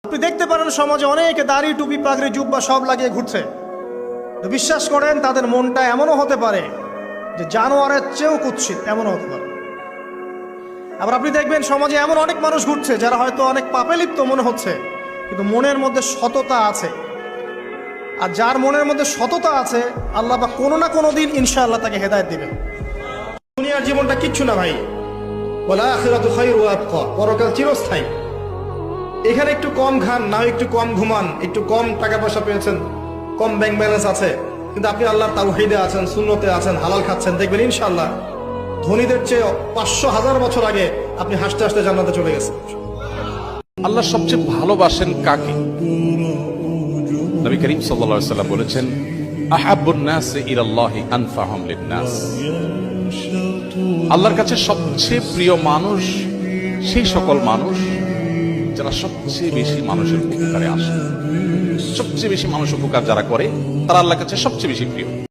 আপনি দেখতে পারেন সমাজে অনেকে দাড়ি টুপি পাগড়ি জুব্বা সব লাগিয়ে ঘুরছে, তো বিশ্বাস করেন তাদের মনটা এমনও হতে পারে যে জানোয়ারের চেয়েও কুৎসিত, এমনও হতে পারে। আবার আপনি দেখবেন সমাজে এমন অনেক মানুষ ঘুরছে যারা হয়তো অনেক পাপে লিপ্ত মনে হচ্ছে, কিন্তু মনের মধ্যে সততা আছে। আর যার মনের মধ্যে সততা আছে, আল্লাহ বা কোনো না কোনো দিন ইনশাআল্লাহ তাকে হেদায়েত দিবেন। দুনিয়ার জীবনটা কিচ্ছু না ভাই, ওয়াল আখিরাতু খায়রু ওয়া আবকা, পরকাল চিরস্থায়ী। এখানে একটু কম খান, না একটু কম ঘুমান, একটু কম টাকা পয়সা পেয়েছেন, কম ব্যাংক ব্যালেন্স আছে, কিন্তু আপনি আল্লাহর তাওহীদে আছেন, সুন্নতে আছেন, হালাল খাচ্ছেন, দেখবেন ইনশাআল্লাহ ধনীদের চেয়ে 500,000 বছর আগে আপনি হাসতে হাসতে জান্নাতে চলে গেছেন। আল্লাহ সবচেয়ে ভালোবাসেন কাকে? নবী করিম সাল্লাল্লাহু আলাইহি ওয়াসাল্লাম বলেছেন, আহাব্বুন নাস ইলাল্লাহি আনফাহুম লিন-নাস। আল্লাহর কাছে সবচেয়ে প্রিয় মানুষ সেই সকল মানুষ যারা সবচেয়ে বেশি মানুষের উপকারে আসে। সবচেয়ে বেশি মানুষ উপকার যারা করে তারা আল্লাহর কাছে সবচেয়ে বেশি প্রিয়।